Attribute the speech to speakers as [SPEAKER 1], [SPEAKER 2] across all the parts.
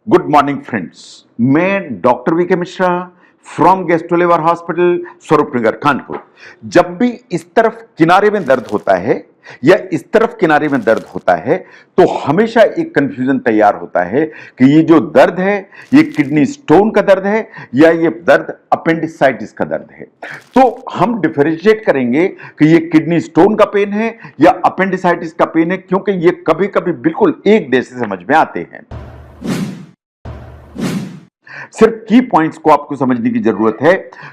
[SPEAKER 1] Good morning friends. मैं doctor V K Mishra from gastro hospital Swaroopnagar Kanpur. जब भी इस तरफ किनारे में दर्द होता है या इस तरफ किनारे में दर्द होता है तो हमेशा एक कंफ्यूजन तैयार होता है कि ये जो दर्द है ये किडनी स्टोन का दर्द है या ये दर्द अपेंडिसाइटिस का दर्द है। तो हम डिफरेंशिएट करेंगे कि ये किडनी स्टोन का पेन है या अपेंडिसाइटिस का पेन है, क्योंकि ये कभी कभी बिल्कुल एक जैसे समझ में आते हैं। सिर्फ की पॉइंट्स को आपको समझने की जरूरत है।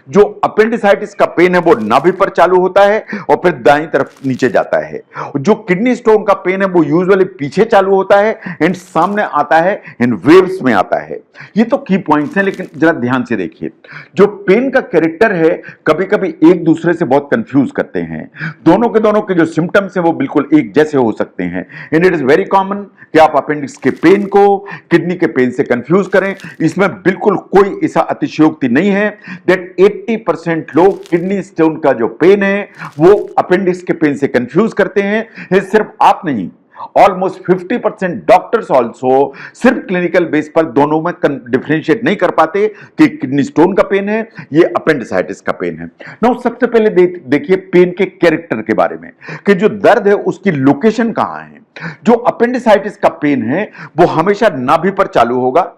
[SPEAKER 1] जो अपेंडिसाइटिस का पेन है वो नाभि पर चालू होता है और फिर दाईं तरफ नीचे जाता है। जो किडनी स्टोन का पेन है वो यूजुअली पीछे चालू होता है एंड सामने आता है, इन वेव्स में आता है। ये तो की पॉइंट्स हैं, लेकिन जरा ध्यान से देखिए। जो पेन का कैरेक्टर है कभी कभी एक दूसरे से बहुत कंफ्यूज करते हैं। दोनों के जो सिम्टम्स हैं वो बिल्कुल एक जैसे हो सकते हैं and it is very common कि आप अपेंडिक्स के पेन को किडनी के पेन से कंफ्यूज करें। इसमें बिल्कुल कोई ऐसा अतिशयोक्ति नहीं है दैट 80% लोग किडनी स्टोन का जो पेन है वो अपेंडिक्स के पेन से कंफ्यूज करते हैं। ये सिर्फ आप नहीं, ऑलमोस्ट 50% डॉक्टर्स ऑल्सो सिर्फ क्लिनिकल बेस पर दोनों में डिफरेंशिएट नहीं कर पाते कि किडनी स्टोन का पेन है ये अपेंडिसाइटिस का पेन है। नाउ सबसे पहले देखिए पेन के कैरेक्टर के बारे में कि जो दर्द है उसकी लोकेशन कहां है। जो अपेंडिसाइटिस का पेन है वो हमेशा नाभि पर चालू होगा।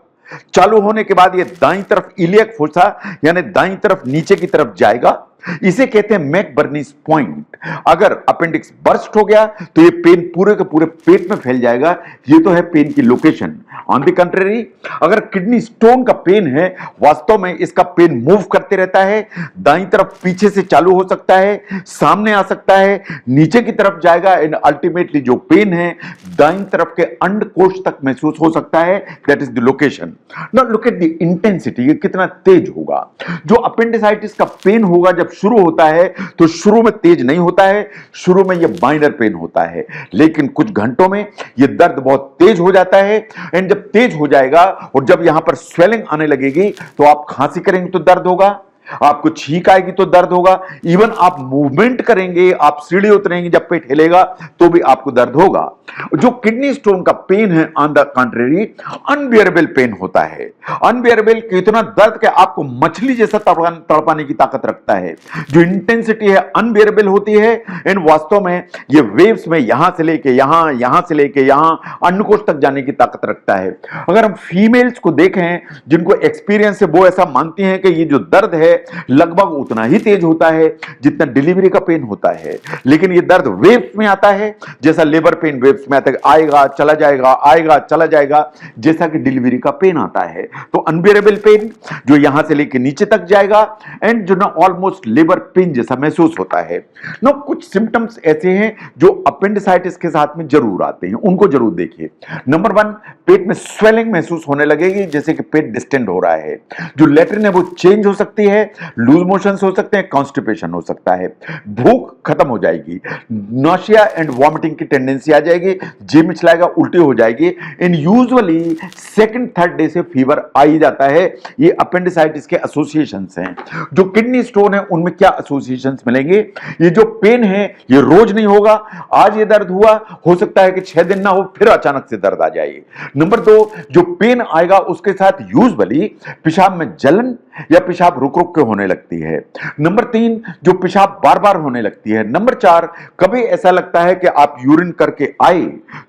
[SPEAKER 1] चालू होने के बाद ये दाईं तरफ इलियक फोसा यानी दाईं तरफ नीचे की तरफ जाएगा। इसे कहते हैं मैकबर्नीज पॉइंट। अगर अपेंडिक्स बर्स्ट हो गया तो ये पेन पूरे के पूरे पेट में फैल जाएगा। ये तो है पेन की लोकेशन। ऑन द कंट्री, अगर किडनी स्टोन का पेन है वास्तव में इसका पेन मूव करते रहता है। दाईं तरफ पीछे से चालू हो सकता है, सामने आ सकता है, नीचे की तरफ जाएगा एंड अल्टीमेटली जो पेन है दाईं तरफ के अंडकोश तक महसूस हो सकता है। That is the location. Now look at the intensity, ये कितना तेज होगा। जो अपेंडिसाइटिस का पेन होगा जब शुरू होता है तो शुरू में तेज नहीं होता है, शुरू में ये माइनर पेन होता है, लेकिन कुछ घंटों में ये दर्द बहुत तेज हो जाता है एंड जब तेज हो जाएगा और जब यहां पर स्वेलिंग आने लगेगी तो आप खांसी करेंगे तो दर्द होगा, आपको छींक आएगी तो दर्द होगा, इवन आप मूवमेंट करेंगे, आप सीढ़ी उतरेंगे जब पेट हिलेगा तो भी आपको दर्द होगा। जो किडनी स्टोन का पेन है on the country unbearable pain होता है। अनबियरेबल कितना दर्द के आपको मछली जैसा तड़पाने की ताकत रखता है। जो इंटेंसिटी है अनबियरेबल होती है एंड वास्तव में ये वेव्स में यहां से लेके यहां से लेके यहां अंडकोश तक जाने की ताकत रखता है। अगर हम फीमेल्स को देखें जिनको एक्सपीरियंस है वो ऐसा मानती हैं कि ये जो दर्द है लगभग उतना ही तेज होता है जितना डिलीवरी का पेन होता है, लेकिन ये दर्द वेव्स में आता है जैसा लेबर पेन वेव्स में आता है, आएगा चला जाएगा, आएगा चला जाएगा, जैसा कि डिलीवरी का पेन आता है। तो अनबियरेबल पेन जो यहां से लेकर नीचे तक जाएगा एंड जो ना ऑलमोस्ट लेबर पेन जैसा महसूस होता है। ना कुछ सिम्टम्स ऐसे हैं जो अपेंडिसाइटिस के साथ में जरूर आते हैं, उनको जरूर देखिए। नंबर 1, पेट में स्वेलिंग महसूस होने लगेगी जैसे कि पेट डिस्टेंड हो रहा है। जो लेटरिन है वो चेंज हो सकती है, लूज मोशंस हो सकते हैं, कॉन्स्टिपेशन हो सकता है, भूख खत्म हो जाएगी, नॉशिया एंड वॉमिटिंग की टेंडेंसी आ जाएगी, जी मिचलाएगा, उल्टी हो जाएगी and usually second third day से फीवर आ ही जाता है। ये अपेंडिसाइटिस के एसोसिएशंस हैं। जो किडनी स्टोन है उनमें क्या एसोसिएशंस मिलेंगे? ये जो पेन है ये रोज नहीं होगा, आज ये दर्द हुआ, हो सकता है कि 6 दिन ना हो फिर अचानक से दर्द आ जाए। नंबर 2, जो पेन आएगा उसके साथ यूजुअली पेशाब में जलन या पेशाब रुक रुक के होने लगती है। नंबर 3, जो पेशाब बार बार होने लगती है। नंबर 4, कभी ऐसा लगता है कि आप यूरिन करके आए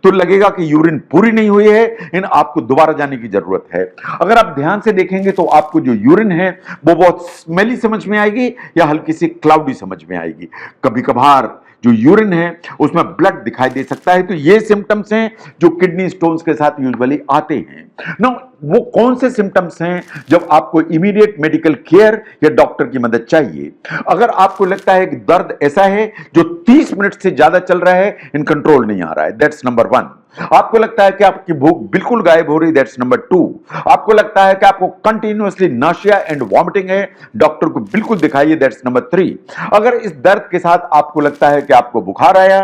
[SPEAKER 1] तो लगेगा कि यूरिन पूरी नहीं हुई है, इन आपको दोबारा जाने की जरूरत है। अगर आप ध्यान से देखेंगे तो आपको जो यूरिन है वो बहुत स्मेली समझ में आएगी या हल्की सी क्लाउडी समझ में आएगी। कभी कभार जो यूरिन है उसमें ब्लड दिखाई दे सकता है। तो ये सिम्टम्स हैं जो किडनी स्टोन्स के साथ यूजुअली आते हैं। ना वो कौन से सिम्टम्स हैं जब आपको इमीडिएट मेडिकल केयर या डॉक्टर की मदद चाहिए? अगर आपको लगता है कि दर्द ऐसा है जो 30 मिनट से ज्यादा चल रहा है, इन कंट्रोल नहीं आ रहा है, दैट्स नंबर 1। आपको लगता है कि आपकी भूख बिल्कुल गायब हो रही, दैट्स नंबर 2। आपको लगता है कि आपको कंटिन्यूअसली नाशिया एंड वॉमिटिंग है, डॉक्टर को बिल्कुल दिखाइए, दैट्स नंबर 3। अगर इस दर्द के साथ आपको लगता है कि आपको बुखार आया,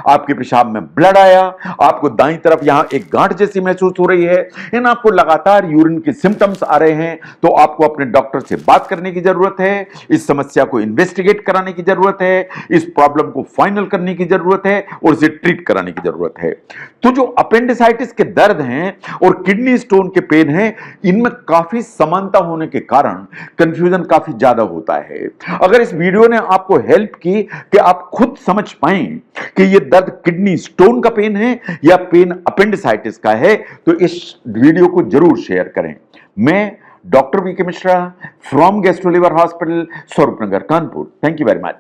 [SPEAKER 1] आपके पेशाब में ब्लड आया, आपको दाईं तरफ यहां एक गांठ जैसी महसूस हो रही है, इन आपको लगातार यूरिन के सिम्टम्स आ रहे हैं, तो आपको अपने डॉक्टर से बात करने की जरूरत है, इस समस्या को इन्वेस्टिगेट कराने की जरूरत है, इस प्रॉब्लम को फाइनल करने की जरूरत है और इसे ट्रीट कराने की जरूरत है। तो जो अपेंडिसाइटिस के दर्द हैं और किडनी स्टोन के पेन हैं, इनमें काफी समानता होने के कारण कंफ्यूजन काफी ज्यादा होता है। अगर इस वीडियो ने आपको हेल्प की कि आप खुद समझ पाएं कि ये दर्द किडनी स्टोन का पेन है या पेन अपेंडिसाइटिस का है, तो इस वीडियो को जरूर शेयर करें। मैं doctor V K Mishra from gastro liver hospital, Swaroopnagar, Kanpur. Thank you very much.